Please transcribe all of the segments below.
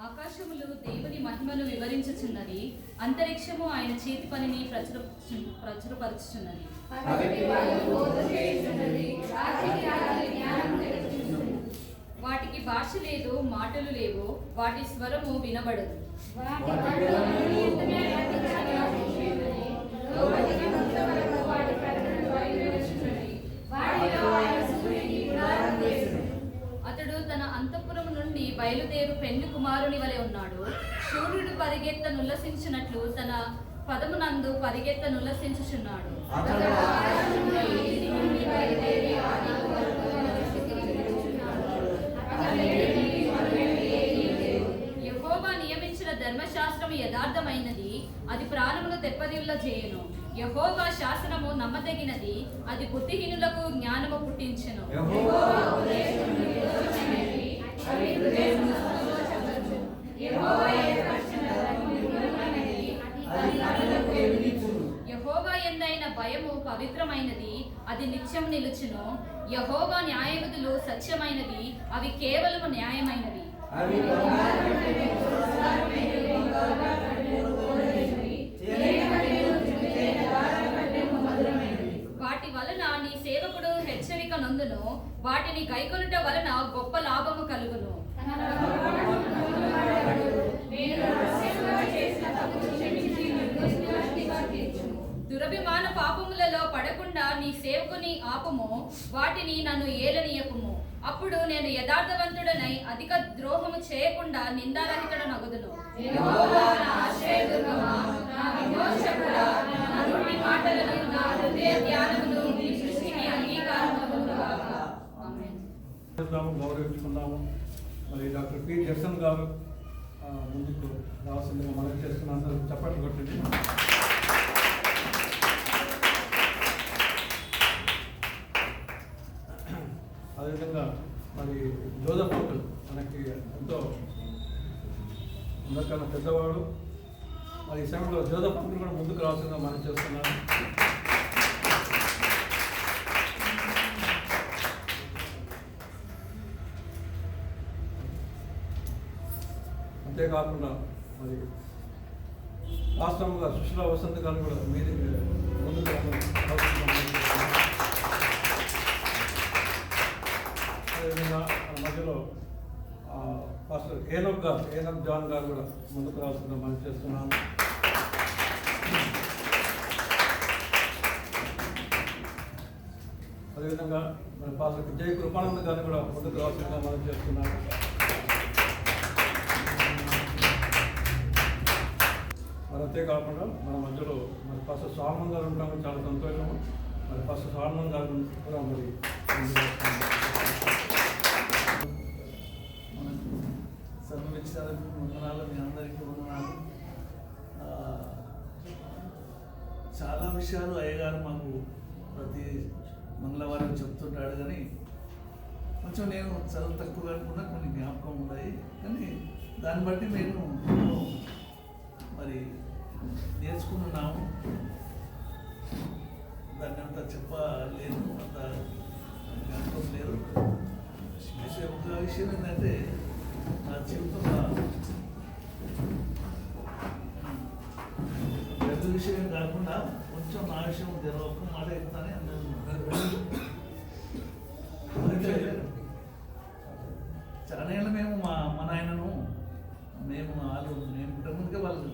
ఆకాశములు దేవుని మహిమను వివరించుచున్నది, అంతరిక్షము ఆయన చేతి పనిని ప్రచురపరచుచున్నది. వాటికి భాష లేదు, మాటలు లేవు, వాటి స్వరము వినబడదు. అతడు తన అంతఃపురము నుండి బయలుదేరు పెండ్లి కుమారుని వలె ఉన్నాడు. సూర్యుడు పరిగెత్త నుల్లసించినట్లు తన పదమునందు పరిగెత్త నుల్లసించుచున్నాడు. యెహోవా నియమించిన ధర్మశాస్త్రము యథార్థమైనది, అది ప్రాణమును తెప్పదిల్ల చేయును. యెహోవా శాసనము నమ్మదగినది, అది బుద్ధిహీనులకు జ్ఞానము పుట్టించును. యెహోవా యందైన భయము పవిత్రమైనది, అది నిత్యం నిలుచును. యెహోవా న్యాయవిధులు సత్యమైనవి, అవి కేవలము న్యాయమైనవి. వాటి వలన నీ సేవకుడు హెచ్చరిక నందును, వాటిని గైకొనుట వలన గొప్ప లాభము కలుగును. దురభిమాన పాపములలో పడకుండా నీ సేవకుని ఆపుము, వాటిని నన్ను ఏలనీయకుము. అప్పుడు నేను యథార్థవంతుడనై అధిక ద్రోహము చేయకుండా నిందారహితుడనగుదును. గౌరవించుకున్నాము. మరి డాక్టర్ పి జర్సన్ గారు ముందుకు రావాల్సిందిగా మనం చేస్తున్నాను. చప్పట్లు కొట్టండి. అదేవిధంగా మరి జోసెఫ్ అంకుల్ మనకి ఎంతో అందరికన్నా పెద్దవాడు. మరి ఈ సమయంలో జోసెఫ్ అంకుల్ కూడా ముందుకు రావాల్సిందిగా మనం చేస్తున్నాను. అంతేకాకుండా మరి రాష్ట్రంగా సుశీల వసంత్ గారు కూడా మీది ముందుకు అదేవిధంగా మన మధ్యలో పాస్టర్ ఏనక్ జాన్ గారు కూడా ముందుకు రావాల్సిందిగా మనం చేస్తున్నాము. అదేవిధంగా మన పాస్టర్ జయ కృపానంద్ గారిని కూడా ముందుకు రావాల్సిందిగా మనం చేస్తున్నాము. మరి అంతేకాకుండా మన మధ్యలో మరి పాస్టర్ సాల్మన్ గారు ఉంటాము, చాలా సంతోషము. మరి పాస్టర్ సాల్మన్ గారు కూడా మరి సర్వవిచ్చాలకు వందనాలు, మీ అందరికీ వందనాలు. చాలా విషయాలు అయ్యగారు మాకు ప్రతి మంగళవారం చెప్తుంటాడు, కానీ కొంచెం నేను చదువు తక్కువ అనుకున్నా కొన్ని జ్ఞాపకం ఉన్నాయి. కానీ దాన్ని బట్టి నేను మరి నేర్చుకున్నాము. దాన్ని అంత చెప్పలేదు, అంత జ్ఞాపకం లేదు. ఒక విషయం ఏంటంటే నా జీవితంలో పెద్ద విషయం కాకుండా కొంచెం నా విషయం ఒక్క మాట చెప్తానే చాలా ఏళ్ళు మేము మా నాయనను మేము పుట్టముందుకే వాళ్ళు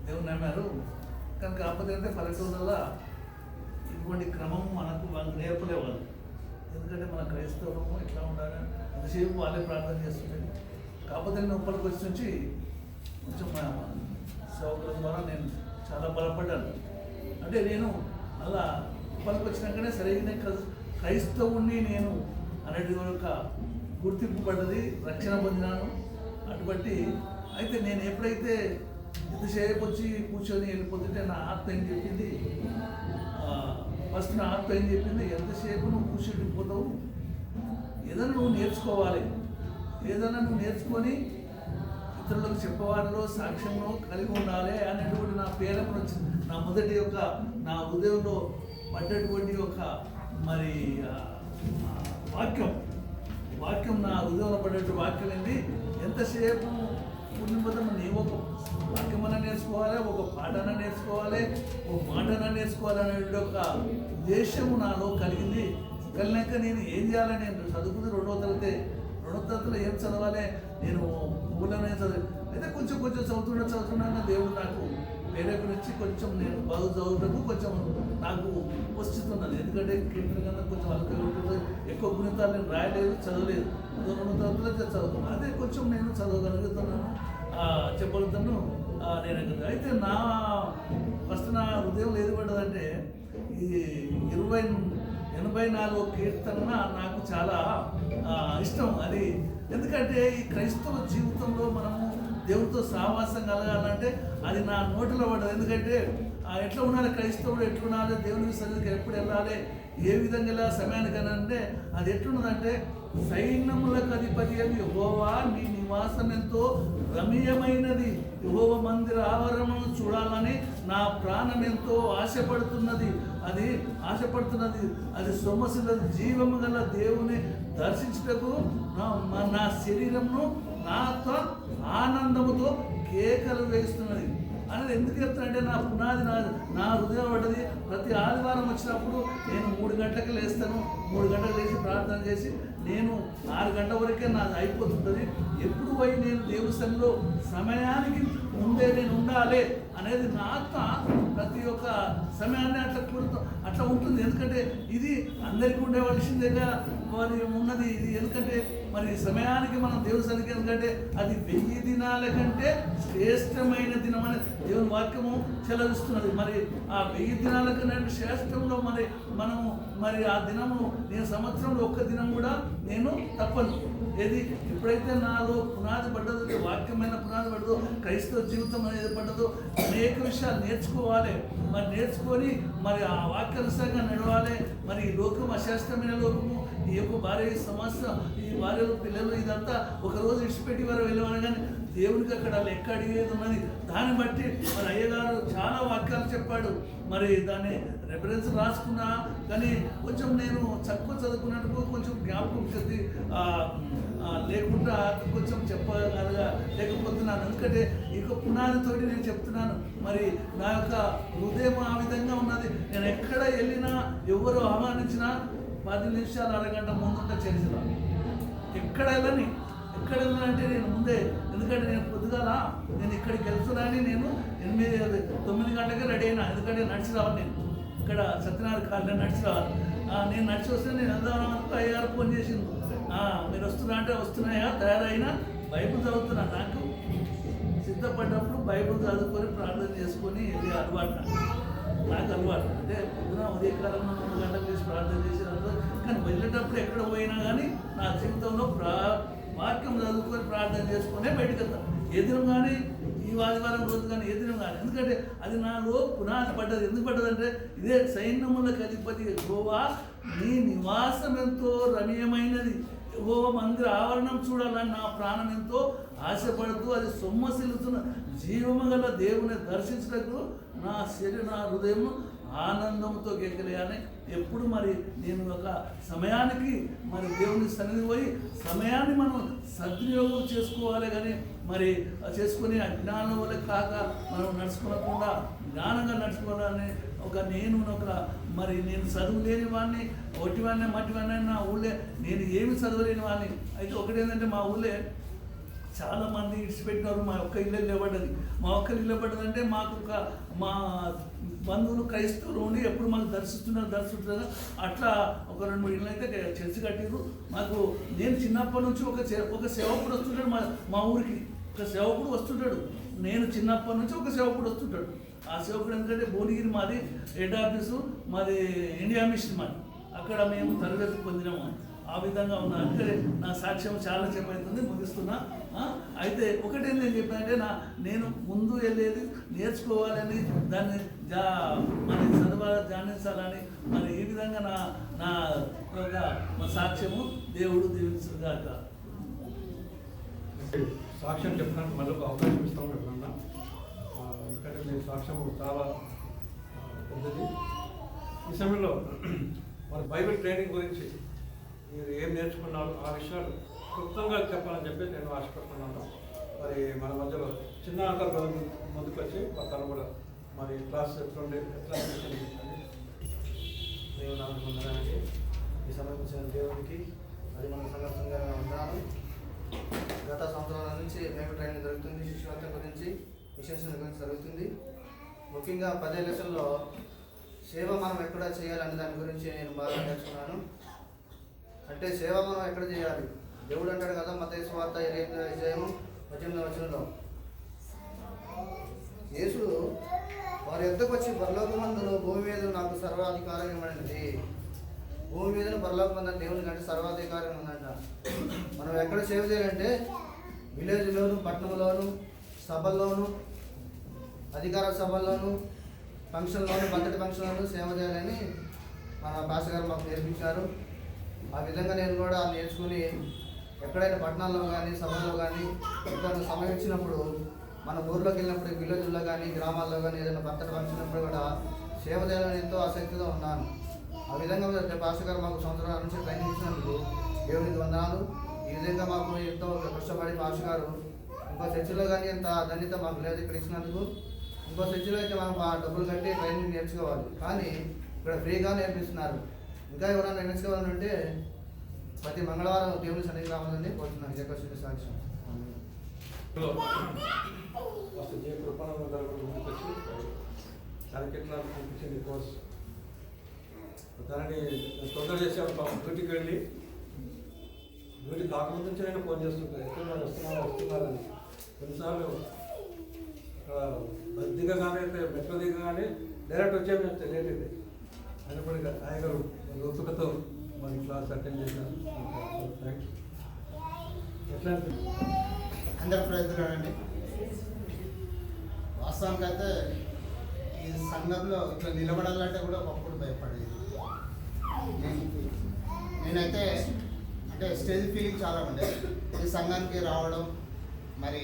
దేవుని నమ్మారు. కానీ కాకపోతే అంటే పల్లెటూళ్ళల్లో ఇటువంటి క్రమం మనకు వాళ్ళు నేర్పలేవాళ్ళు. ఎందుకంటే మన క్రైస్తవము ఇట్లా ఉండాలి, అంతసేపు వాళ్ళే ప్రార్థన చేస్తుండేది. కాకపోతే నేను ఉప్పలకి వచ్చి నుంచి కొంచెం సౌకర్యం ద్వారా నేను చాలా బలపడ్డాను. అంటే నేను అలా ఉప్పలకి వచ్చినాకనే సరైన క్రైస్తవుణ్ణి నేను అనేది ఒక గుర్తింపు పడ్డది, రక్షణ పొందినాను. అటువంటి అయితే నేను ఎప్పుడైతే ఎంతసేపు వచ్చి కూర్చొని వెళ్ళిపోతుంటే నా ఆత్మ ఏం చెప్పింది, ఫస్ట్ నా ఆత్మ ఏం చెప్పింది, ఎంతసేపు నువ్వు కూర్చొని పోతావు, ఏదైనా నువ్వు నేర్చుకోవాలి, ఏదైనా నువ్వు నేర్చుకొని ఇతరులకు చెప్పవారిలో సాక్ష్యంలో కలిగి ఉండాలి అనేటువంటి నా ప్రేరణ వచ్చింది. నా మొదటి నా హృదయంలో పడ్డటువంటి మరి వాక్యం నా హృదయంలో పడ్డటువంటి వాక్యం ఏంటి, ఎంత ఎంతసేపు ఉండిపోతే మనం ఏ ఒక వాక్యమన్నా నేర్చుకోవాలి, ఒక పాటన నేర్చుకోవాలి, ఒక మాటన నేర్చుకోవాలి అనే ఒక ఉద్దేశము నాలో కలిగింది. కలిగినాక నేను ఏం చేయాలి, నేను చదువుకుంది రెండవ తరగతిలో ఏం చదవాలి, నేను ఊళ్ళోనే చదివి అయితే కొంచెం చదువుతున్నా దేవుడు నాకు ప్రేరేపణించి కొంచెం నేను బాగు చదువుటకు కొంచెం నాకు వస్తున్నది. ఎందుకంటే కీర్తన కన్నా కొంచెం అలకగా ఉంటుంది, ఎక్కువ గుణితాలు నేను రాయలేదు, చదవలేదు, రెండవ తరగతిలో చదువుతున్నాను. అదే కొంచెం నేను చదవగలుగుతున్నాను, చెప్పగలుగుతాను నేను. అయితే ఫస్ట్ నా హృదయం ఏది పడ్డదంటే ఈ 84 కీర్తన నాకు చాలా ఇష్టం. అది ఎందుకంటే ఈ క్రైస్తవ జీవితంలో మనము దేవుడితో సావాసం కలగాలంటే అది నా నోటిలో పడ్డది. ఎందుకంటే ఎట్లా ఉండాలి, క్రైస్తవుడు ఎట్లా ఉండాలి, దేవునికి సన్నిధికి ఎప్పుడు వెళ్ళాలి, ఏ విధంగా వెళ్ళాలి సమయానికని అంటే అది ఎట్లున్నదంటే సైన్యములకు అధిపతి అని యెహోవా నీ నివాసం ఎంతో రమ్యమైనది, యెహోవా మందిర ఆవరణను చూడాలని నా ప్రాణం ఎంతో ఆశపడుతున్నది. అది సొమ్మసిల్లది, జీవము గల దేవుని దర్శించుటకు నా శరీరమును నాతో ఆనందముతో కేకలు వేస్తున్నది అనేది ఎందుకు చెప్తానంటే నా పునాది నా హృదయం పడ్డది. ప్రతి ఆదివారం వచ్చినప్పుడు నేను 3 గంటలకు లేస్తాను, 3 గంటలకు లేచి ప్రార్థన చేసి నేను 6 గంటల వరకే నాది అయిపోతుంటుంది. ఎప్పుడు పోయి నేను దేవుని సన్నిధిలో సమయానికి ముందే నేను ఉండాలి అనేది నా ఆత్మ ప్రతి ఒక్క సమయాన్ని అట్లా ఉంటుంది. ఎందుకంటే ఇది అందరికీ ఉండవలసిందేగా మరి ఉన్నది ఇది. ఎందుకంటే మరి సమయానికి మనం దేవుని సన్నిధికి, ఎందుకంటే అది 1000 దినాల కంటే శ్రేష్టమైన దినం అని దేవుని వాక్యము చెలవిస్తున్నది. మరి ఆ 1000 దినాల కంటే శ్రేష్టంలో మనము ఆ దినము నేను సంవత్సరంలో ఒక్క దినం కూడా నేను తప్పను. ఏది ఎప్పుడైతే నాలో పునాది పడ్డదో, వాక్యమైన పునాది పడ్డదో, క్రైస్తవ జీవితం అనేది పడ్డదో, అనేక విషయాలు నేర్చుకోవాలి. నేర్చుకొని ఆ వాక్యానుసారంగా నడవాలి. ఈ లోకం అశాస్త్రమైన లోకము, ఈ యొక్క భార్య సమస్య, ఈ భార్యలు పిల్లలు ఇదంతా ఒకరోజు ఇడిచిపెట్టి వారు వెళ్ళేవారు. కానీ దేవునికి అక్కడ లెక్క అడిగేది ఉన్నది. దాన్ని బట్టి అయ్యగారు చాలా వాక్యాలు చెప్పాడు. దాన్ని రెఫరెన్స్ రాసుకున్నా కానీ కొంచెం నేను తక్కువ చదువుకున్నట్టుకు కొంచెం జ్ఞాపకం శక్తి లేకుండా కొంచెం లేకపోతున్నాను. ఎందుకంటే ఇక పునాదితోటి నేను చెప్తున్నాను. నా యొక్క హృదయం ఆ విధంగా ఉన్నది. నేను ఎక్కడ వెళ్ళినా, ఎవరు ఆహ్వానించినా 10 నిమిషాలు అరగంట ముందుంటే చేసినా ఎక్కడ వెళ్ళాలంటే నేను ముందే, ఎందుకంటే నేను పొద్దుగాల నేను ఇక్కడికి వెళ్తున్నానని నేను 8-9 గంటలకే రెడీ అయినా. ఎందుకంటే నడిచి రావాలి, నేను ఇక్కడ సత్యనారాయణ కాలనీ నడిచి రావాలి. నేను నడిచి వస్తే నేను వెళ్దామనుకో అయ్యారు ఫోన్ చేసింది, మీరు వస్తున్నా అంటే వస్తున్నాయా, తయారైనా బైబుల్ చదువుతున్నా. నాకు సిద్ధపడ్డప్పుడు బైబుల్ చదువుకొని ప్రార్థన చేసుకొని వెళ్ళే అలవాటు నాకు అలవాటు. అంటే పొద్దున ఉదయకాలంలో 3 గంటలకు చేసి ప్రార్థన చేసేదాంట్లో. కానీ వెళ్ళేటప్పుడు ఎక్కడ పోయినా కానీ నా జీవితంలో వాక్యం చదువుకొని ప్రార్థన చేసుకునే బయటకు వెళ్తాను. ఏ దినం కానీ, ఈ ఆదివారం రోజు కానీ, ఏ దినం కానీ. ఎందుకంటే అది నాలో పునాది పడ్డది. ఎందుకు పడ్డదంటే ఇదే సైన్యములకు అధిపతి యెహోవా నీ నివాసం ఎంతో రమ్యమైనది, యెహోవా మందిర ఆవరణం చూడాలని నా ప్రాణం ఎంతో ఆశపడుతూ అది సొమ్మసిల్లుతున్న జీవము గల దేవుని దర్శించటకు నా హృదయం ఆనందంతో కేకలేయాలి. ఎప్పుడు నేను ఒక సమయానికి దేవుని సన్నిధి పోయి సమయాన్ని మనం సద్వినియోగం చేసుకోవాలి. కానీ చేసుకుని అజ్ఞానం వల్ల కాక మనం నడుచుకోకుండా జ్ఞానంగా నడుచుకోవాలని నేను చదువు లేని వాడిని, ఒట్టివాడిని మట్టివాడిని నా ఊళ్ళే నేను ఏమి చదవలేని వాడిని. అయితే ఒకటేంటంటే మా ఊళ్ళే చాలామంది ఇడిచిపెట్టినారు. మా ఒక్క ఇల్లు నిలబడ్డది. మా ఒక్క ఇల్లు నిలబడ్డదంటే మాకు మా బంధువులు క్రైస్తవులు ఉండి ఎప్పుడు మాకు దర్శిస్తున్నారు. అట్లా ఒక 2-3 ఇళ్ళు అయితే చర్చి కట్టిరు మాకు. నేను చిన్నప్పటి నుంచి ఒక సేవకుడు వస్తుంటాడు మా ఊరికి. ఒక సేవకుడు వస్తుంటాడు. నేను చిన్నప్పటి నుంచి ఒక సేవకుడు వస్తుంటాడు. ఆ సేవకుడు ఎందుకంటే భువనగిరి మాది హెడ్ ఆఫీసు, మాది ఇండియా మిషన్ మాది. అక్కడ మేము తరగతి పొందినాము. ఆ విధంగా ఉన్నా. అంటే నా సాక్ష్యం చాలా చెప్పవుతుంది, ముగిస్తున్నా. అయితే ఒకటే నేను చెప్పానంటే నేను ముందు వెళ్ళేది నేర్చుకోవాలని, దాన్ని చదవాలి, ధ్యానించాలని. ఈ విధంగా నా సాక్ష్యము దేవుడు దీవించుగాక. సాక్ష్యం చెప్పడానికి మళ్ళీ ఒక అవకాశం ఇస్తాము ఎప్పుడన్నా. ఎందుకంటే మీ సాక్ష్యం చాలా పెద్దది. ఈ సమయంలో బైబిల్ ట్రైనింగ్ గురించి మీరు ఏం నేర్చుకున్నారు, ఆ విషయాలు క్లుప్తంగా చెప్పాలని చెప్పి నేను ఆశపడుతున్నాను. మరి మన మధ్యలో చిన్న అంకల్ ముందుకు వచ్చి తను కూడా మరి క్లాస్ ఎట్లా దేవుని నామమున వందనాలండి. ఈ సమర్పించిన దేవునికి మరి మన సందర్భంగా ఉన్నాను. గత సంవత్సరాల నుంచి మేము ట్రైనింగ్ జరుగుతుంది, శిష్యవర్తం గురించి మిషన్స్ గురించి జరుగుతుంది. ముఖ్యంగా 10 లక్షల్లో సేవ మనం ఎక్కడ చేయాలనే దాని గురించి నేను బాగా నేర్చుకున్నాను. అంటే సేవ మనం ఎక్కడ చేయాలి? దేవుడు అంటాడు కదా, మత్తయి సువార్త 28 వచనంలో యేసు వారి యొద్దకు వచ్చి పరలోకమందును భూమి మీద నాకు సర్వాధికారం ఇవ్వబడినది. భూమి మీద పరలోకమందున దేవుని కంటే సర్వాధికారం ఉందంట. మనం ఎక్కడ సేవ చేయాలంటే విలేజ్లోను, పట్టణంలోను, సభల్లోను, అధికార సభల్లోను, ఫంక్షన్లోను, బర్త్డే ఫంక్షన్లోను సేవ చేయాలని మన పాస్టర్ గారు మాకు నేర్పించారు. ఆ విధంగా నేను కూడా నేర్చుకుని ఎక్కడైనా పట్టణాల్లో కానీ సభల్లో కానీ ఎక్కడైనా సమయం ఇచ్చినప్పుడు మన ఊర్లోకి వెళ్ళినప్పుడు విలేజ్లో కానీ గ్రామాల్లో కానీ ఏదైనా బర్త్డే ఫంక్షన్ ఉన్నప్పుడు కూడా సేవ చేయాలని ఎంతో ఆసక్తిగా ఉన్నాను. ఆ విధంగా పాస్టర్ గారు మాకు సంవత్సరాల నుంచి ట్రైనింగ్ ఇచ్చినందుకు దేవునికి వందనాలు. ఈ విధంగా మాకు ఎంతో కష్టపడి పాస్టర్ గారు ఇంకో చర్చిలో కానీ ఎంత ధన్యత మాకు లేదు ఇక్కడ ఇచ్చినందుకు. ఇంకో చర్చిలో అయితే మనం డబ్బులు కట్టి ట్రైనింగ్ నేర్చుకోవాలి, కానీ ఇక్కడ ఫ్రీగా నేర్పిస్తున్నారు. ఇంకా ఎవరైనా నేర్చుకోవాలంటే ప్రతి మంగళవారం దేవుని సన్నిధికి రావాలని కోరుతున్నాను. జయకృష్ణ సాక్ష్యం. జయ కృపానంద గారు కూడా ముందుకు వచ్చి తనకి ఎట్లా అనిపించింది కోర్స్. తనని తొందర చేసేవాడు పాపం డ్యూటీకి వెళ్ళి డ్యూటీ కాకముందు నుంచి నేను ఫోన్ చేస్తుంటాను, ఎక్కడ వస్తున్నారని. కొన్నిసార్లు బస్ దిగగానే మెట్రో దిగగానే డైరెక్ట్ వచ్చాము చెప్తే లేట్ అయితే అయినప్పటికీ ఆయగారు ఓపికతో మరి క్లాస్ అటెండ్ చేశాను. థ్యాంక్స్. ఎట్లా అనిపించింది? అందరు ప్రజలండి, వాస్తవానికి అయితే ఈ సంఘంలో ఇట్లా నిలబడాలంటే కూడా ఒకప్పుడు భయపడేది. నేనైతే అంటే స్టేజ్ ఫీలింగ్ చాలా ఉండే. ఈ సంఘానికి రావడం మరి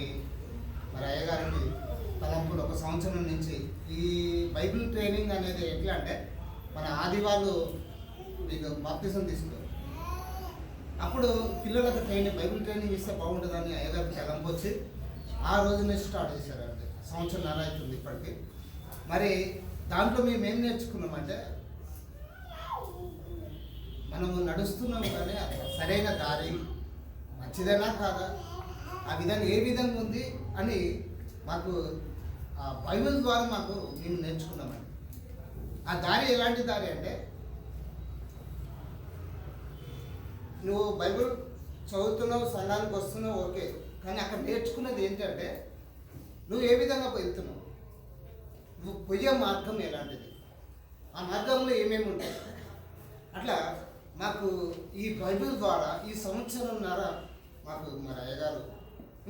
అయ్యగారికి తలంపులు ఒక సంవత్సరం నుంచి ఈ బైబిల్ ట్రైనింగ్ అనేది ఎట్లా అంటే మన ఆది వాళ్ళు మీకు బాప్తిజం తీసుకున్నారు. అప్పుడు పిల్లలకు బైబిల్ ట్రైనింగ్ ఇస్తే బాగుంటుందని అయ్యగారికి తలంపు వచ్చి ఆ రోజు నుంచి స్టార్ట్ చేశారంటే సంవత్సరం అవుతుంది ఇప్పటికి. మరి దాంట్లో మేము ఏం నేర్చుకున్నామంటే మనము నడుస్తున్నాము కానీ సరైన దారి మంచిదైనా కాదా, ఆ విధంగా ఏ విధంగా ఉంది అని మాకు ఆ బైబిల్ ద్వారా మేము నేర్చుకున్నామండి. ఆ దారి ఎలాంటి దారి అంటే నువ్వు బైబిల్ చదువుతున్నావు, సంఘానికి వస్తున్నావు, ఓకే, కానీ అక్కడ నేర్చుకున్నది ఏంటంటే నువ్వు ఏ విధంగా వెళ్తున్నావు, నువ్వు పోయే మార్గం ఎలాంటిది, ఆ మార్గంలో ఏమేమి ఉంటాయి. అట్లా మాకు ఈ బైబిల్ ద్వారా ఈ సంవత్సరంన్నర మాకు మరి అయ్యగారు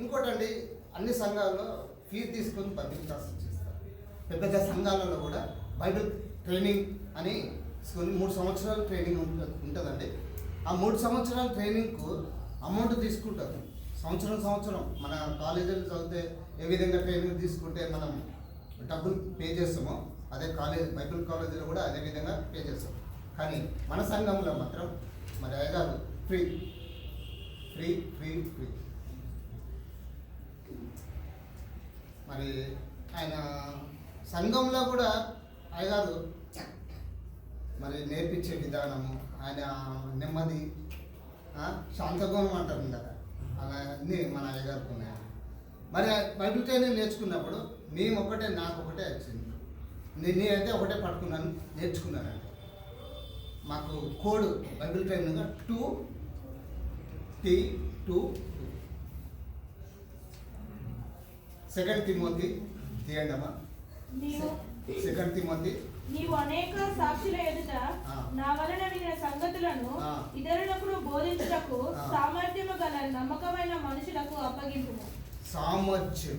ఇంకోటండి అన్ని సంఘాల్లో ఫీజు తీసుకొని బైబిల్ క్లాసులు చేస్తారు. పెద్ద పెద్ద సంఘాలలో కూడా బైబిల్ ట్రైనింగ్ అని 3 సంవత్సరాలు ట్రైనింగ్ ఉంటుందండి. ఆ 3 సంవత్సరాల ట్రైనింగ్కు అమౌంట్ తీసుకుంటారు. సంవత్సరం మన కాలేజీలో చదివితే ఏ విధంగా ట్రైనింగ్ తీసుకుంటే మనం డబ్బులు పే చేస్తామో అదే బైబిల్ కాలేజీలో కూడా అదే విధంగా పే చేస్తాం. కానీ మన సంఘంలో మాత్రం మరి అయ్యగారు ఫ్రీ ఫ్రీ ఫ్రీ ఫ్రీ మరి ఆయన సంఘంలో కూడా అయ్యగారు మరి నేర్పించే విధానము, ఆయన నెమ్మది, శాంతగుణం అంటారు కదా, అలా అన్నీ మన అయ్యగారికి ఉన్నాయి. మరి బైబిల్ ట్రైనింగ్ నేర్చుకున్నప్పుడు మేము ఒకటే, నాకు ఒకటే వచ్చింది. నేనైతే ఒకటే పట్టుకున్నాను, నేర్చుకున్నానండి. మాకు code Bible training 2T2 2 Timothy తీయండమ్మా. 2 తిమోతి నీవు అనేక సాక్షుల ఎదుట నా వలన వినిన సంగతులను ఇతరులకు బోధించుటకు సామర్థ్యము గల నమ్మకమైన మనుషులకు అప్పగింపు. సామర్థ్యం,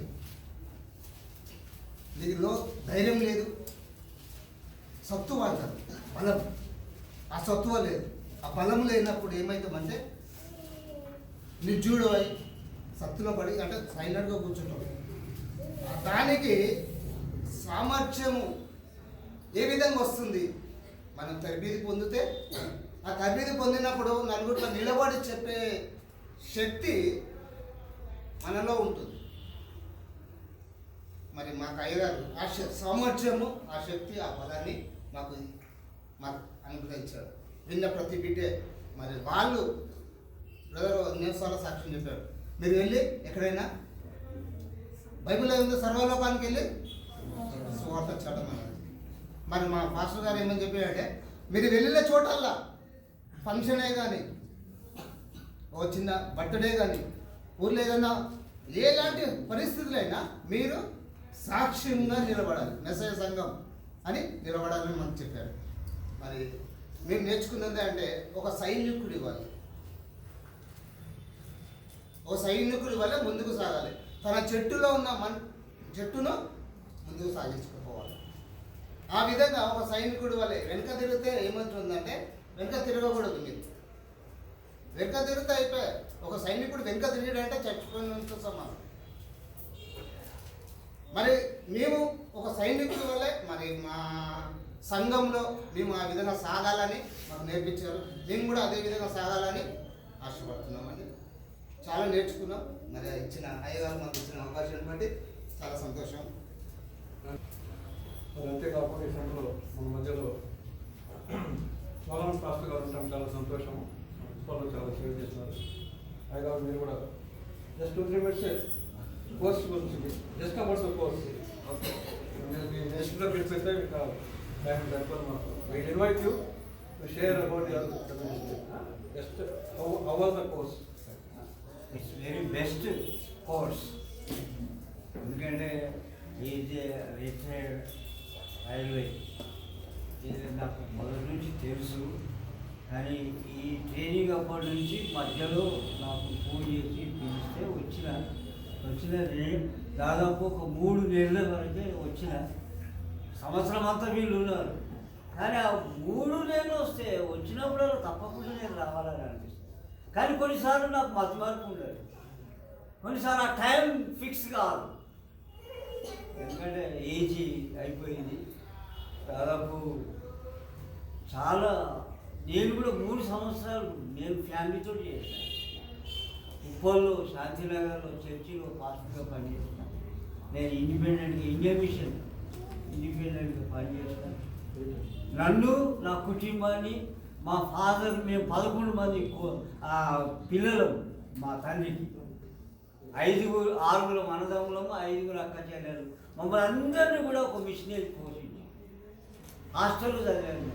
దీనిలో ధైర్యం లేదు, సత్తువ అంటారు, బలం. ఆ సత్తువ లేదు, ఆ బలం లేనప్పుడు ఏమవుతామంటే నిర్జుడు అయి సత్తులో పడి అంటే సైలెంట్గా కూర్చుంటాం. దానికి సామర్థ్యము ఏ విధంగా వస్తుంది? మనం తరబీదు పొందితే ఆ తరబీదు పొందినప్పుడు నలుగురిలో నిలబడి చెప్పే శక్తి మనలో ఉంటుంది. మరి మాకు అయ్యగారు ఆ సామర్థ్యము, ఆ శక్తి, ఆ బలాన్ని మాకు అనుగ్రహించారు. విన్న ప్రతి బిడ్డే మరి వాళ్ళు బ్రదర్ నేర్సాల సాక్ష్యం చెప్పారు. మీరు వెళ్ళి ఎక్కడైనా బైబిల్ ఏముందో సర్వలోకానికి వెళ్ళి సువార్త చదవడం అన్నది. మరి మా పాస్టర్ గారు ఏమని చెప్పారంటే, మీరు వెళ్ళిన చోటల్లా ఫంక్షనే కానీ, ఓ చిన్న బర్త్డే కానీ, ఊర్లో ఏదైనా ఎలాంటి పరిస్థితులైనా మీరు సాక్ష్యంగా నిలబడాలి, మెస్సయ్య సంఘం అని నిలబడాలని మనకు చెప్పారు. మరి మేము నేర్చుకున్నది అంటే ఒక సైనికుడి వల్ల, ఒక సైనికుడి వల్ల ముందుకు సాగాలి. తన చెట్టులో ఉన్న చెట్టును ముందుకు సాగించుకుపోవాలి. ఆ విధంగా ఒక సైనికుడి వల్లే వెనక తిరిగితే ఏమవుతుందంటే, వెనక తిరగకూడదు. మీరు వెనక తిరిగితే అయిపోయి ఒక సైనికుడు వెనక తిరిగాడంటే చచ్చిపోయినంత సమానం. మరి మేము ఒక సైనికుడి వల్లే మరి మా సంఘంలో మేము ఆ విధంగా సాగాలని మాకు నేర్పించారు. మేము కూడా అదే విధంగా సాగాలని ఆశపడుతున్నామండి. చాలా నేర్చుకున్నాం. మరి ఇచ్చిన అయ్యగారు మాకు ఇచ్చిన అవకాశాన్ని బట్టి చాలా సంతోషం. మరి అంతేకాకుండా ఈ సమయంలో మన మధ్యలో సోలమన్ పాస్టర్ గారు ఉండటం చాలా సంతోషము. వాళ్ళు చాలా సేవ చేస్తున్నారు. అయ్యగారు మీరు కూడా జస్ట్ 2-3 minutes కోర్స్ గురించి just about the course me next పెడితే మీకు టైం సరిపోదు. మాకు we invite you to share about your just how was the course. It's very best course. ఎందుకంటే ఈజ్ రిటైర్డ్ రైల్వే, ఇది నాకు మొదటి నుంచి తెలుసు. కానీ ఈ ట్రైనింగ్ అప్పటి నుంచి మధ్యలో నాకు ఫోన్ చేసి పిలిస్తే వచ్చిన దాదాపు ఒక 3 నెలల వరకే వచ్చిన. సంవత్సరం అంతా వీళ్ళు ఉన్నారు. కానీ ఆ 3 నెలలు వస్తే వచ్చినప్పుడు తప్పకుండా నేను రావాలని అనిపిస్తుంది. కానీ కొన్నిసార్లు నాకు మతిమరుపు ఉండదు, కొన్నిసార్లు ఆ టైం ఫిక్స్ కాదు. ఎందుకంటే ఏజ్ అయిపోయింది. దాదాపు చాలా నేను కూడా 3 సంవత్సరాలు నేను ఫ్యామిలీతో చేశాను. ఉప్పల్లో శాంతినగర్లో చర్చిలో పాస్టర్గా పనిచేస్తాను. నేను ఇండిపెండెంట్గా ఇండియన్ మిషన్ ఇండిపెండెంట్గా పనిచేస్తాను. నన్ను, నా కుటుంబాన్ని, మా ఫాదర్, మేము 11 మంది పిల్లలు. మా తండ్రికి 6 అన్నదమ్ములము, 5 అక్క చెల్లెలు. మమ్మల్ని అందరినీ కూడా ఒక మిషనరీ పోషించి హాస్టల్లో చదివాను.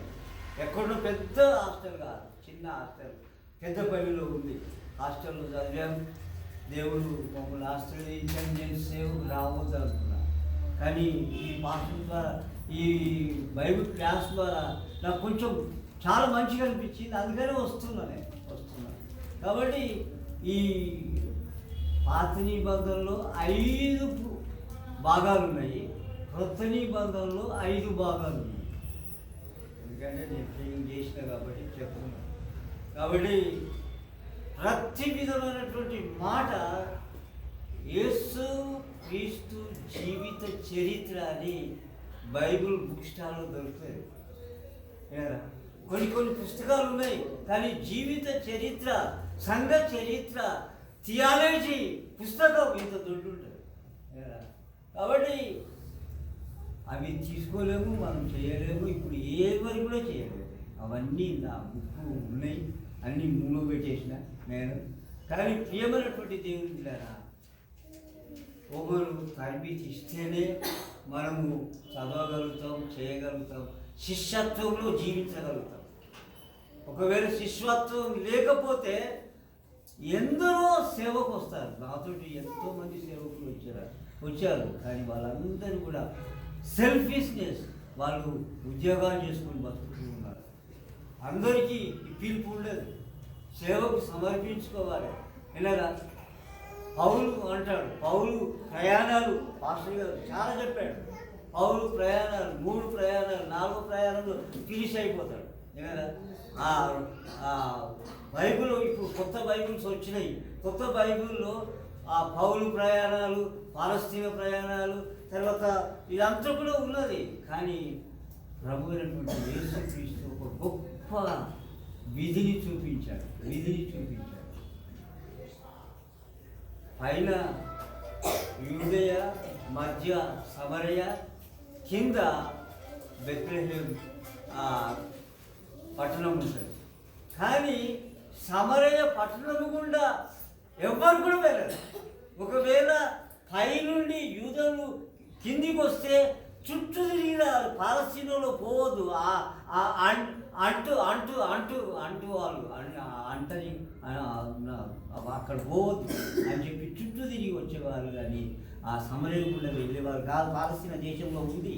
ఎక్కడో పెద్ద హాస్టల్ కాదు, చిన్న హాస్టల్ పెద్దపల్లిలో ఉంది. హాస్టల్లో చదివాము. దేవుడు మమ్మల్ని ఆశ్రయించాను. నేను సేవకు రావద్దు అనుకున్నా. కానీ ఈ పాఠం ద్వారా, ఈ బైబిల్ క్లాస్ ద్వారా నాకు కొంచెం చాలా మంచిగా అనిపించింది. అందుకనే వస్తున్నాను. కాబట్టి ఈ పాత నిబంధనలో 5 భాగాలు ఉన్నాయి, క్రొత్త నిబంధనలో 5 భాగాలు ఉన్నాయి. ఎందుకంటే నేను ట్రైనింగ్ చేసిన కాబట్టి చెప్తున్నాను. కాబట్టి ప్రతి విధమైనటువంటి మాట యేసు క్రీస్తు జీవిత చరిత్ర అని బైబిల్ బుక్ స్టాల్లో దొరుకుతుంది. కొన్ని పుస్తకాలు ఉన్నాయి, కానీ జీవిత చరిత్ర, సంఘ చరిత్ర, థియాలజీ పుస్తకం ఇంత దొడ్డు ఉంటుంది. కాబట్టి అవి తీసుకోలేము, మనం చేయలేము. ఇప్పుడు ఎవరు కూడా చేయలేము. అవన్నీ నా బుక్ ఉన్నాయి, అన్నీ మూలో పెట్టేసిన నేను. కానీ ప్రియమైనటువంటి దేవుని ద్వారా ఒకరు తరబితి ఇస్తేనే మనము చదవగలుగుతాం, చేయగలుగుతాం, శిష్యత్వంలో జీవించగలుగుతాం. ఒకవేళ శిష్యత్వం లేకపోతే ఎందరో సేవకు వస్తారు. నాతోటి ఎంతోమంది సేవకులు వచ్చారు. కానీ వాళ్ళందరూ కూడా సెల్ఫిష్నెస్, వాళ్ళు ఉద్యోగాలు చేసుకొని బతుకుతూ ఉన్నారు. అందరికీ ఈ పిలుపు ఉండదు, సేవకు సమర్పించుకోవాలి. ఎలాగా పౌలు అంటాడు, పౌలు ప్రయాణాలు పాస్టర్ గారు చాలా చెప్పాడు. పౌలు ప్రయాణాలు 3 ప్రయాణాలు 4వ ప్రయాణంలో ఫినిష్ అయిపోతాడు. కదా బైబిల్ ఇప్పుడు కొత్త బైబిల్స్ వచ్చినాయి. కొత్త బైబిల్లో ఆ పౌలు ప్రయాణాలు, పాలస్తీనా ప్రయాణాలు, తర్వాత ఇదంతా కూడా ఉన్నది. కానీ ప్రభు అయినటువంటి యేసుక్రీస్తు ఒక గొప్ప విధిని చూపించాడు. పైన యూదయ మధ్య సమరయ, కింద బెత్లెహేం పట్టణం ఉంటుంది. కానీ సమరయ పట్టణము గుండా ఎవ్వరు కూడా వెళ్ళరు. ఒకవేళ పైనుండి యూదులు కిందికి వస్తే చుట్టూ తిరిగిన పాలస్తీనాలో పోవద్దు, అంటూ అంటూ అంటూ అంటూ వాళ్ళు అంటని అక్కడ పోవద్దు అని చెప్పి చుట్టూ తిరిగి వచ్చేవారు. కానీ ఆ సమరయ గుండా వెళ్ళేవారు కాదు. పాలస్తీనా దేశంలో ఉంది,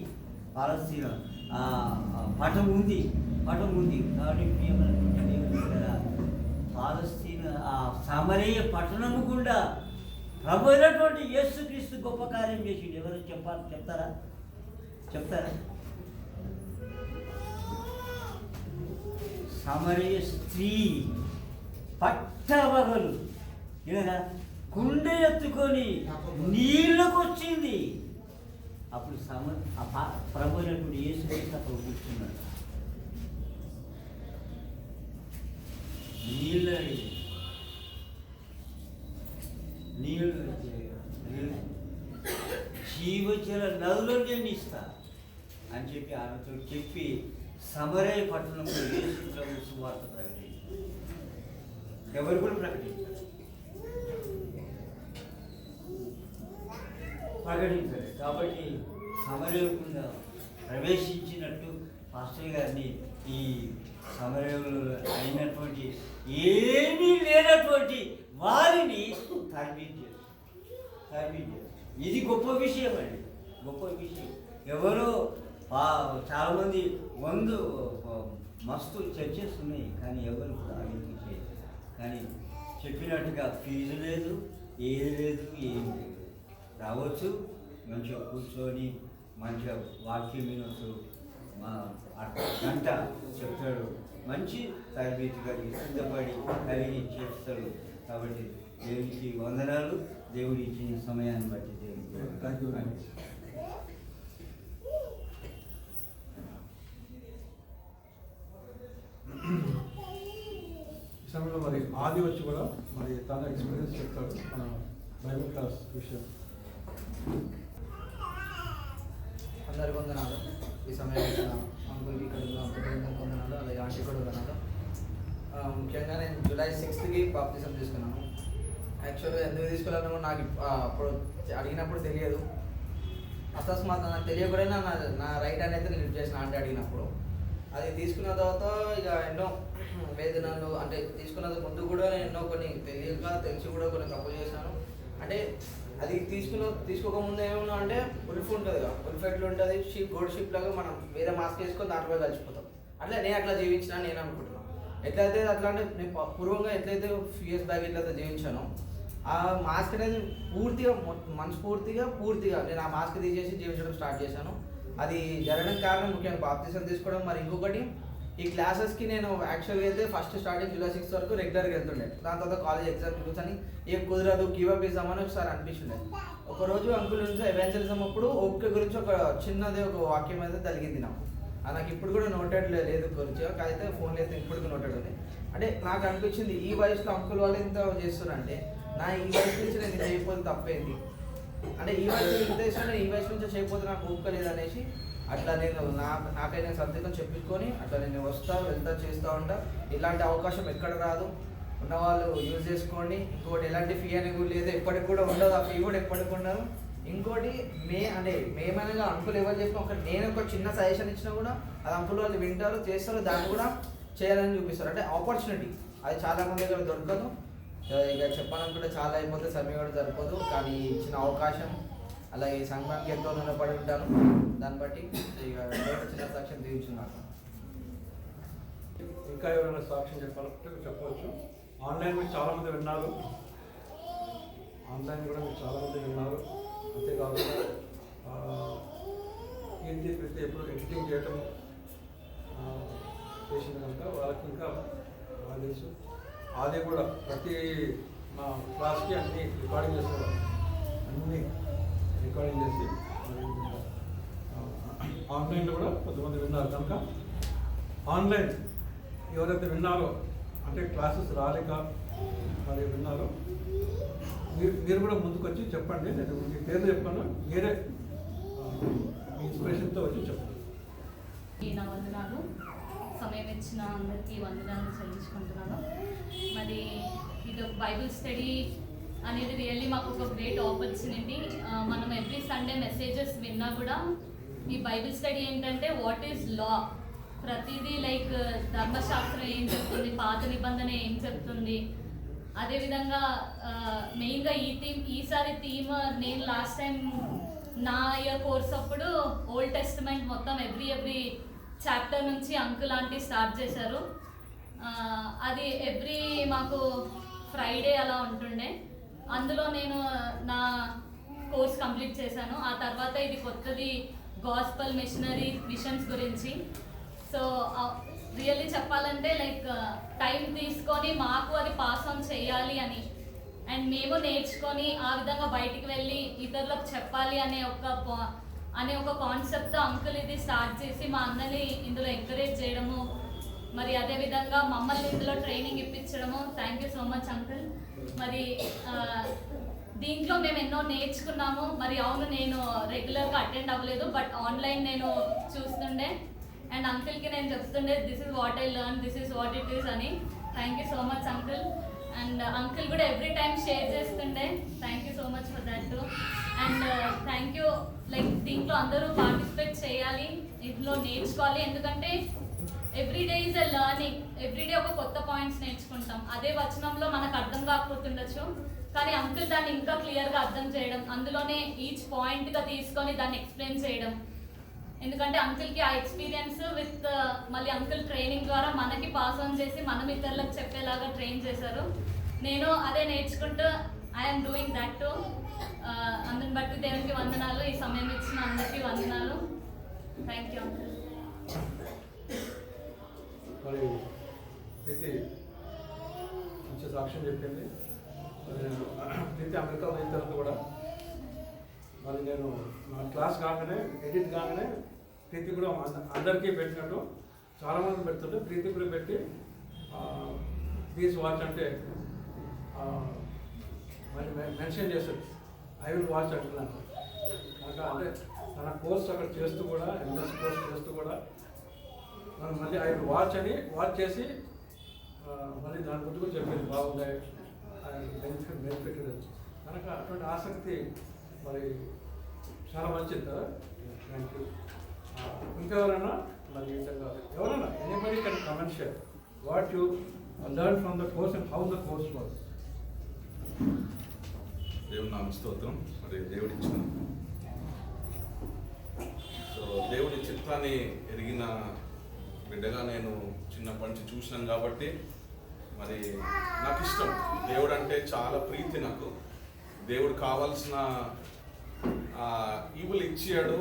పాలస్తీనా పటం ఉంది కాబట్టి పాలస్తీనా ఆ సమరయ పట్టణము గుండా ప్రభు అయినటువంటి యేసుక్రీస్తు గొప్ప కార్యం చేసిండు. ఎవరు చెప్తారా? సమరయ స్త్రీ పట్టవగలు ఇలా కుండె ఎత్తుకొని నీళ్ళకు వచ్చింది. అప్పుడు ప్రభు అయినటువంటి యేసుక్రీస్తు అక్కడ కూర్చున్నాడు. నీళ్ళు జీవజల నదులు నేను ఇస్తా అని చెప్పి ఆమెతో చెప్పి సమరయ పట్టణంలో యేసు ప్రభు సువార్త ప్రకటించారు. ఎవరు కూడా ప్రకటించారు. కాబట్టి సమరయకుండా ప్రవేశించినట్టు పాస్టర్ గారిని ఈ సమరయంలో అయినటువంటి ఏమీ లేనటువంటి వారిని తర్బించారు. ఇది గొప్ప విషయం అండి, గొప్ప విషయం. ఎవరో చాలామంది మస్తు చర్చెస్ ఉన్నాయి, కానీ ఎవరు కూడా అభివృద్ధి చేయరు. కానీ చెప్పినట్టుగా ఫీజు లేదు, ఏది లేదు, ఏం లేదు. రావచ్చు, మంచిగా కూర్చొని మంచిగా వాక్యం వినొచ్చు, గంట చెప్తాడు, మంచి తరబేతి కలిగి సిద్ధపడి కలిగి చేస్తాడు. కాబట్టి దేవుడికి వందనాలు. దేవుడు ఇచ్చిన సమయాన్ని బట్టి దేవుడికి థ్యాంక్ యూ వెరీ మచ్. ఈ సమయంలో మరి ఆది వచ్చి కూడా మరి తన ఎక్స్పీరియన్స్ చెప్తాడు మన బైబిల్ క్లాస్ విషయం. అందరికి వందనాలు. ఈ సమయంలో అంకుల్కి ఇక్కడ ఉన్న కుటుంబానికి వందనాలు, అలాగే ఆంటీ కూడా వందనాలు. ముఖ్యంగా నేను జూలై 6th బాప్తిజం తీసుకున్నాను. యాక్చువల్గా ఎందుకు తీసుకోవాలన్నా నాకు అప్పుడు అడిగినప్పుడు తెలియదు. అకస్మాత్ నాకు తెలియకుండా నా రైట్ హ్యాండ్ అయితే లిఫ్ట్ చేసిన ఆంటీ అడిగినప్పుడు. అది తీసుకున్న తర్వాత ఇక ఎన్నో వేదనలు, అంటే తీసుకున్నది ముందు కూడా నేను ఎన్నో కొన్ని తెలిసి కూడా కొన్ని తప్పులు చేశాను. అంటే అది తీసుకోకముందు ఏమన్నా అంటే ఉల్ఫ్ ఉంటుంది కదా, ఉల్ఫ్ ఎట్లా ఉంటుంది, గోల్డ్ షిప్ లాగా మనం వేరే మాస్క్ వేసుకొని దాంట్లో కలిసిపోతాం. అట్లా నేను అట్లా జీవించిన నేను అనుకుంటున్నాను. ఎట్లయితే అట్లా అంటే నేను పూర్వంగా ఎట్లయితే ఫ్యూ ఇయర్స్ బ్యాక్ ఎట్లయితే జీవించానో ఆ మాస్క్ అనేది పూర్తిగా నేను ఆ మాస్క్ తీసేసి జీవించడం స్టార్ట్ చేశాను. అది జరగడానికి కారణం ముఖ్యంగా బాప్తిజం తీసుకోవడం. మరి ఇంకొకటి, ఈ క్లాసెస్కి నేను యాక్చువల్గా అయితే ఫస్ట్ స్టార్టింగ్ జూలై 6 వరకు రెగ్యులర్గా వెళ్తుండే. దాని తర్వాత కాలేజ్ ఎగ్జామ్ కూర్చొని ఏం కుదరదు, గివప్ ఇద్దామని ఒకసారి అనిపిస్తుండే. ఒకరోజు అంకుల్ నుంచి ఎవాంజలిజం అప్పుడు ఓపిక గురించి ఒక చిన్నది ఒక వాక్యం అయితే తగిలింది నాకు ఇప్పుడు కూడా నోటెడ్ లేదు గురించి, అయితే ఫోన్లో అయితే ఇప్పుడు నోటెడ్ ఉంది. అంటే నాకు అనిపించింది ఈ వయసులో అంకుల్ వాళ్ళు ఎంత చేస్తున్నారంటే నా ఈ వయసు నుంచి నేను ఇంత చేయకపోతే తప్పేంది, అంటే ఈ వయసు ఇంత చేస్తున్నా ఈ వయసు నుంచి చేయకపోతే నాకు ఓపిక లేదనేసి అట్లా నేను నాకైనా సందేహం చెప్పుకొని అట్లా నేను వెళ్తా చేస్తూ ఉంటా. ఇలాంటి అవకాశం ఎక్కడ రాదు, ఉన్నవాళ్ళు యూజ్ చేసుకోండి. ఇంకోటి ఎలాంటి ఫీ అనేది కూడా లేదు, ఎప్పటికి కూడా ఉండదు, ఆ ఫీ కూడా ఎప్పటికి ఉండదు. ఇంకోటి మేమనగా అంకుల్ ఎవరు చెప్పిన నేను ఒక చిన్న సజెషన్ ఇచ్చినా కూడా అది అంకుల్ వాళ్ళు వింటారు, చేస్తారు, దాన్ని కూడా చేయాలని చూపిస్తారు. అంటే ఆపర్చునిటీ అది చాలామంది దగ్గర దొరకదు. ఇక చెప్పాలనుకుంటే చాలా అయిపోతే సమయం కూడా సరిపోదు. కానీ ఇచ్చిన అవకాశం అలాగే సంఘానికి ఎంతో రుణపడి ఉంటాను. దాన్ని బట్టి ఇక చిన్న సాక్ష్యం తీర్చున్నాను. ఇంకా ఎవరైనా సాక్ష్యం చెప్పాలంటే చెప్పవచ్చు. ఆన్లైన్ మీరు చాలామంది విన్నారు, ఆన్లైన్ కూడా మీరు చాలామంది విన్నారు. అంతేకాకుండా ఏంటి పెడితే ఎప్పుడు ఎడిటింగ్ చేయటం చేసింది కనుక వాళ్ళకి ఇంకా బాగా తెలుసు. అదే కూడా ప్రతి మా క్లాస్కి అన్ని రికార్డింగ్ చేసేవాళ్ళు, అన్నీ రికార్డింగ్ చేసి ఆన్లైన్లో కూడా కొంతమంది విన్నారు కనుక ఆన్లైన్ ఎవరైతే విన్నారో, అంటే క్లాసెస్ రాలేక మరి విన్నారో మీరు కూడా ముందుకు వచ్చి చెప్పండి. నేను మీ పేరు చెప్పాను, మీరే మీ ఇన్స్పిరేషన్తో వచ్చి చెప్పండి. నా వందనాలు, సమయం ఇచ్చిన అందరికీ వందనాలు చెల్లించుకుంటున్నాను. మరి ఇది ఒక బైబిల్ స్టడీ అనేది రియల్లీ మాకు ఒక గ్రేట్ ఆపర్చునిటీ. మనం ఎవ్రీ సండే మెసేజెస్ విన్నా కూడా ఈ బైబిల్ స్టడీ ఏంటంటే వాట్ ఈజ్ లా, ప్రతిదీ లైక్ ధర్మశాస్త్రం ఏం చెప్తుంది, పాత నిబంధన ఏం చెప్తుంది. అదేవిధంగా మెయిన్గా ఈసారి థీమ్ నేను లాస్ట్ టైం నా ఇయర్ కోర్స్ అప్పుడు ఓల్డ్ టెస్టిమెంట్ మొత్తం ఎవ్రీ చాప్టర్ నుంచి అంకుల్ ఆంటీ స్టార్ట్ చేశారు. అది ఎవ్రీ మాకు ఫ్రైడే అలా ఉంటుండే. అందులో నేను నా కోర్స్ కంప్లీట్ చేశాను. ఆ తర్వాత ఇది కొత్తది గాస్పల్ మిషనరీ మిషన్స్ గురించి. సో రియల్లీ చెప్పాలంటే లైక్ టైం తీసుకొని మాకు అది పాస్ ఆన్ చేయాలి అని, అండ్ మేము నేర్చుకొని ఆ విధంగా బయటికి వెళ్ళి ఇతరులకు చెప్పాలి అనే ఒక కాన్సెప్ట్తో అంకుల్ ఇది స్టార్ట్ చేసి మా అందరినీ ఇందులో ఎంకరేజ్ చేయడము, మరి అదేవిధంగా మమ్మల్ని ఇందులో ట్రైనింగ్ ఇప్పించడము. Thank you so much uncle. మరి దీంట్లో మేము ఎన్నో నేర్చుకున్నాము. మరి అవును, నేను రెగ్యులర్గా అటెండ్ అవ్వలేదు, బట్ ఆన్లైన్ నేను చూస్తుండే అండ్ అంకుల్కి నేను చెప్తుండే this is what I learn, this is what it is అని. Thank you so much uncle. And uncle కూడా ఎవ్రీ టైం షేర్ చేస్తుండే. Thank you so much for that too. And thank you, like దీంట్లో అందరూ participate చేయాలి, ఇందులో నేర్చుకోవాలి. ఎందుకంటే everyday is a learning. Everyday ఒక కొత్త పాయింట్స్ నేర్చుకుంటాం. అదే వచనంలో మనకు అర్థం కాకపోతుండొచ్చు, కానీ అంకుల్ దాన్ని ఇంకా క్లియర్గా అర్థం చేయడం, అందులోనే ఈచ్ పాయింట్గా తీసుకొని దాన్ని ఎక్స్ప్లెయిన్ చేయడం. ఎందుకంటే అంకుల్కి ఆ ఎక్స్పీరియన్స్ విత్ మళ్ళీ అంకుల్ ట్రైనింగ్ ద్వారా మనకి పాస్ ఆన్ చేసి మనం ఇతరులకు చెప్పేలాగా ట్రైన్ చేశారు. నేను అదే నేర్చుకుంటూ ఐఎమ్ డూయింగ్ దట్ టు. అందుని బట్టి దేవునికి వందనాలు. ఈ సమయం ఇచ్చిన అందరికీ వందనాలు. Thank you uncle. మరి ప్రీతి మంచి సాక్ష్యం చెప్పింది. మరి నేను ప్రీతి అమెరికా అయిన తర్వాత కూడా మరి నేను మా క్లాస్ కాగానే ఎడిట్ కాగానే ప్రీతి కూడా అందరికీ పెట్టినట్టు చాలామంది పెడుతుంటే ప్రీతి కూడా పెట్టి ప్లీజ్ వాచ్ అంటే మరి మెన్షన్ చేస్తాడు, ఐ విల్ వాచ్ అంటున్నాను. అంటే తన కోర్స్ అక్కడ చేస్తూ కూడా ఎంఎస్ కోర్స్ చేస్తూ కూడా మనం మళ్ళీ ఐ విల్ వాచ్ అని వాచ్ చేసి మళ్ళీ దాని గురించి కూడా చెప్పింది బాగున్నాయి, బెనిఫిట్ కనుక అటువంటి ఆసక్తి మరి చాలా మంచిది కదా. Thank you. ఇంకెవరైనా మరి ఎవరైనా anybody can comment share what you learn from the course and how the course work. దేవుని నామ స్తోత్రం. మరి దేవుడిచ్చిన దేవుడి చిత్తాన్ని ఎరిగిన బిడ్డగా నేను చిన్నప్పటి నుంచి చూసినాను కాబట్టి మరి నాకు ఇష్టం. దేవుడు అంటే చాలా ప్రీతి నాకు. దేవుడు కావాల్సిన ఈవులు ఇచ్చాడు,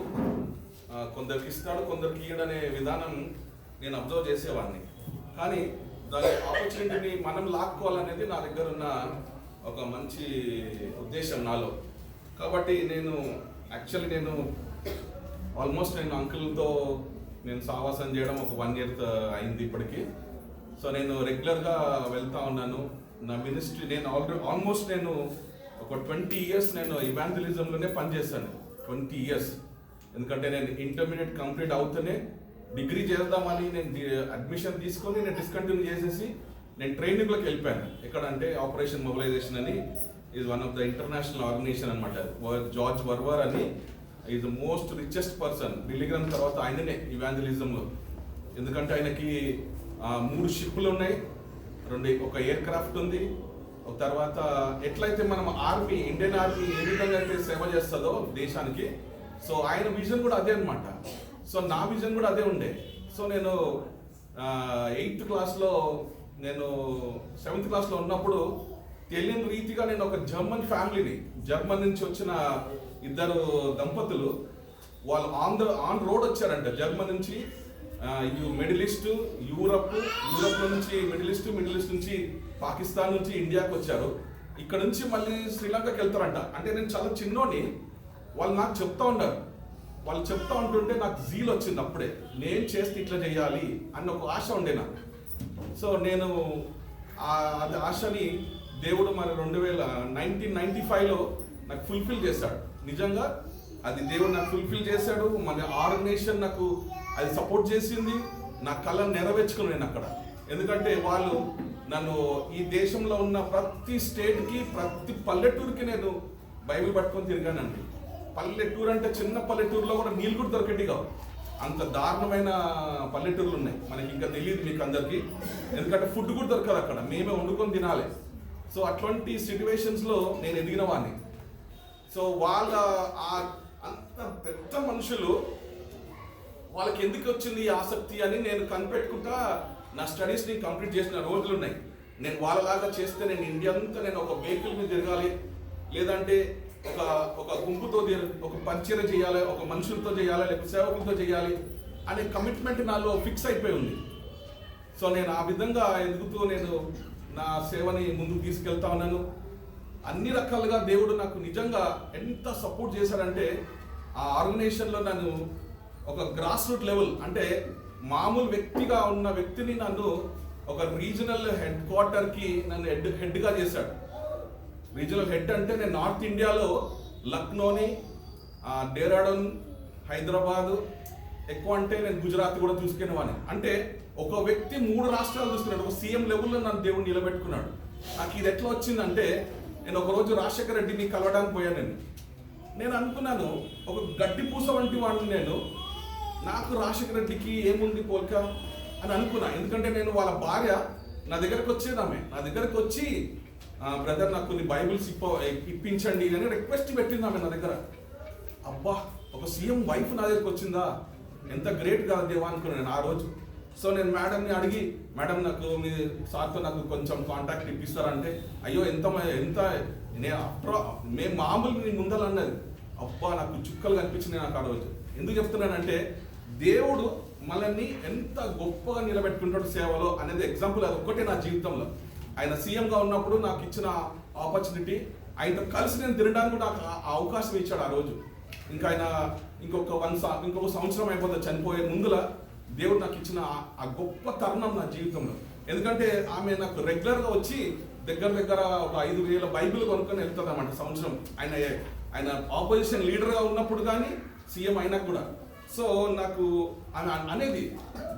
కొందరికి ఇస్తాడు, కొందరికి ఇయ్యడనే విధానం నేను అబ్జర్వ్ చేసేవాడిని. కానీ దాని ఆపర్చునిటీని మనం లాక్కోవాలనేది నా దగ్గర ఉన్న ఒక మంచి ఉద్దేశం నాలో. కాబట్టి నేను ఆల్మోస్ట్ నేను అంకుల్తో నేను సావాసం చేయడం ఒక 1 year అయింది ఇప్పటికి. సో నేను రెగ్యులర్గా వెళ్తూ ఉన్నాను. నా మినిస్ట్రీ నేను ఆల్మోస్ట్ నేను ఒక 20 years నేను ఇవాంజలిజంలోనే పనిచేశాను. 20 years. ఎందుకంటే నేను ఇంటర్మీడియట్ కంప్లీట్ అవుతూనే డిగ్రీ చేద్దామని నేను అడ్మిషన్ తీసుకొని నేను డిస్కంటిన్యూ చేసేసి నేను ట్రైనింగ్లోకి వెళ్ళిపోయాను. ఎక్కడంటే ఆపరేషన్ మొబిలైజేషన్ అని is one of the international organization అనమాట. జార్జ్ వర్వర్ అని is the most richest person. Billy Graham తర్వాత ఆయననే ఇవాంజలిజంలో. ఎందుకంటే ఆయనకి 3 షిప్లు ఉన్నాయి, ఒక ఎయిర్ క్రాఫ్ట్ ఉంది. ఒక తర్వాత ఎట్లయితే మనం ఆర్మీ, ఇండియన్ ఆర్మీ ఏ విధంగా అయితే సేవ చేస్తుందో దేశానికి, సో ఆయన విజన్ కూడా అదే అనమాట. సో నా విజన్ కూడా అదే ఉండే. సో నేను 8th క్లాస్లో నేను 7th క్లాస్లో ఉన్నప్పుడు తెలియని రీతిగా నేను ఒక జర్మన్ నుంచి వచ్చిన 2 దంపతులు వాళ్ళు ఆన్ రోడ్ వచ్చారంట. జర్మన్ నుంచి మిడిల్ ఈస్ట్, యూరప్ నుంచి మిడిల్ ఈస్ట్ నుంచి పాకిస్తాన్ నుంచి ఇండియాకి వచ్చారు. ఇక్కడ నుంచి మళ్ళీ శ్రీలంకకి వెళ్తారంట. అంటే నేను చాలా చిన్నోని, వాళ్ళు నాకు చెప్తా ఉన్నారు. వాళ్ళు చెప్తా ఉంటుంటే నాకు జీల్ వచ్చింది. అప్పుడే నేను చేస్తే ఇట్లా చేయాలి అన్న ఒక ఆశ ఉండే నాకు. సో నేను అది ఆశని దేవుడు మరి 1995లో నాకు ఫుల్ఫిల్ చేశాడు. నిజంగా అది దేవుడు నాకు ఫుల్ఫిల్ చేశాడు. మన ఆర్గనైజేషన్ నాకు అది సపోర్ట్ చేసింది. నా కళను నెరవేర్చుకుని నేను అక్కడ, ఎందుకంటే వాళ్ళు నన్ను ఈ దేశంలో ఉన్న ప్రతి స్టేట్కి, ప్రతి పల్లెటూరుకి నేను బైబిల్ పట్టుకొని తిరిగానండి. పల్లెటూరు అంటే చిన్న పల్లెటూరులో కూడా నీళ్ళు కూడా దొరికేటిగా, అంత దారుణమైన పల్లెటూర్లు ఉన్నాయి. మనకి ఇంకా తెలియదు మీకు అందరికీ, ఎందుకంటే ఫుడ్ కూడా దొరకదు అక్కడ, మేమే వండుకొని తినాలి. సో అటువంటి సిచ్యువేషన్స్లో నేను ఎదిగిన వాడిని. సో వాళ్ళ అంత పెద్ద మనుషులు వాళ్ళకి ఎందుకు వచ్చింది ఈ ఆసక్తి అని నేను కనిపెట్టుకుంటా నా స్టడీస్ని కంప్లీట్ చేసిన రోజులు ఉన్నాయి. నేను వాళ్ళలాగా చేస్తే నేను ఇండియా అంతా నేను ఒక వెహికల్ మీద తిరగాలి, లేదంటే ఒక గుంపుతో ఒక పరిచయం చేయాలి, ఒక మనుషులతో చేయాలి, లేకపోతే సేవకులతో చేయాలి అనే కమిట్మెంట్ నాలో ఫిక్స్ అయిపోయి ఉంది. సో నేను ఆ విధంగా ఎదుగుతూ నేను నా సేవని ముందుకు తీసుకెళ్తా ఉన్నాను. అన్ని రకాలుగా దేవుడు నాకు నిజంగా ఎంత సపోర్ట్ చేశాడంటే, ఆ ఆర్గనైజేషన్లో నన్ను ఒక గ్రాస్ రూట్ లెవెల్, అంటే మామూలు వ్యక్తిగా ఉన్న వ్యక్తిని నన్ను ఒక రీజనల్ హెడ్ క్వార్టర్కి నన్ను హెడ్గా చేశాడు. రీజనల్ హెడ్ అంటే నేను నార్త్ ఇండియాలో లక్నోని, డేరాడూన్, హైదరాబాదు, ఎక్కువ అంటే నేను గుజరాత్ కూడా చూసుకునేవాడిని. అంటే ఒక వ్యక్తి 3 రాష్ట్రాలు చూసుకున్నాడు. ఒక సీఎం లెవెల్లో నన్ను దేవుడు నిలబెట్టుకున్నాడు. నాకు ఇది ఎట్లా వచ్చిందంటే, నేను ఒకరోజు రాజశేఖర రెడ్డిని కలవడానికి పోయాను. నేను అనుకున్నాను ఒక గడ్డి పూస వంటి వాడిని నేను, నాకు రాజశేఖర రెడ్డికి ఏముంది పోలిక అని అనుకున్నా. ఎందుకంటే నేను వాళ్ళ భార్య నా దగ్గరకు వచ్చేదామె, నా దగ్గరకు వచ్చి బ్రదర్ నాకు కొన్ని బైబిల్స్ ఇప్పించండి అని రిక్వెస్ట్ పెట్టిందామె నా దగ్గర. అబ్బా, ఒక సీఎం వైఫ్ నా దగ్గరకు వచ్చిందా, ఎంత గ్రేట్ కదా దేవా అనుకున్నాను నేను ఆ రోజు. సో నేను మేడంని అడిగి, మేడం నాకు మీ సార్తో నాకు కొంచెం కాంటాక్ట్ ఇప్పిస్తారంటే, అయ్యో ఎంత మేము మామూలు నీ ముందలు అన్నది. అబ్బా, నాకు చుక్కలు కనిపించినాయి నాకు ఆ రోజు. ఎందుకు చెప్తున్నానంటే, దేవుడు మనల్ని ఎంత గొప్పగా నిలబెట్టుకుంటాడు సేవలో అనేది ఎగ్జాంపుల్ అది ఒక్కటే నా జీవితంలో. ఆయన సీఎంగా ఉన్నప్పుడు నాకు ఇచ్చిన ఆపర్చునిటీ, ఆయనతో కలిసి నేను తినడానికి కూడా నాకు అవకాశం ఇచ్చాడు ఆ రోజు. ఇంకా ఆయన ఇంకొక సంవత్సరం అయిపోతుంది చనిపోయే ముందుల దేవుడు నాకు ఇచ్చిన ఆ గొప్ప తరుణం నా జీవితంలో. ఎందుకంటే ఆమె నాకు రెగ్యులర్గా వచ్చి దగ్గర ఒక 5,000 బైబిల్ కొనుక్కొని వెళ్తుంది అన్నమాట సంవత్సరం. ఆయన ఆపోజిషన్ లీడర్గా ఉన్నప్పుడు కానీ, సీఎం అయినా కూడా. సో నాకు అనేది,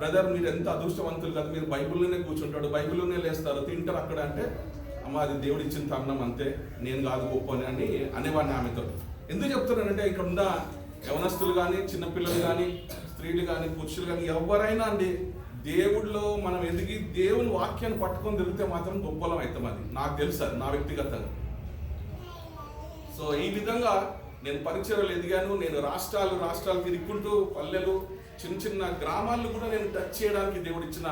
బ్రదర్ మీరు ఎంత అదృష్టవంతులు కదా, మీరు బైబిల్లోనే కూర్చుంటాడు, బైబిల్లోనే లేస్తారు, తింటారు అక్కడ అంటే, అమ్మ అది దేవుడు ఇచ్చిన తరుణం అంతే, నేను కాదు గొప్ప అని అనేవాడిని ఆమెతో. ఎందుకు చెప్తున్నానంటే, ఇక్కడ ఉన్న యవనస్తులు కానీ, చిన్నపిల్లలు కానీ, స్త్రీలు కానీ, పురుషులు కానీ, ఎవరైనా అండి, దేవుడిలో మనం ఎదిగి దేవుని వాక్యాన్ని పట్టుకొని తిరిగితే మాత్రం గొప్పలం అవుతాం. అది నాకు తెలుసు, అది నా వ్యక్తిగతంగా. సో ఈ విధంగా నేను పరిచయలు ఎదిగాను. నేను రాష్ట్రాలు తిరుగుకుంటూ పల్లెలు, చిన్న గ్రామాలను కూడా నేను టచ్ చేయడానికి దేవుడు ఇచ్చిన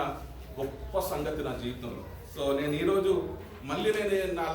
గొప్ప సంగతి నా జీవితంలో. సో నేను ఈరోజు మళ్ళీ నేను నా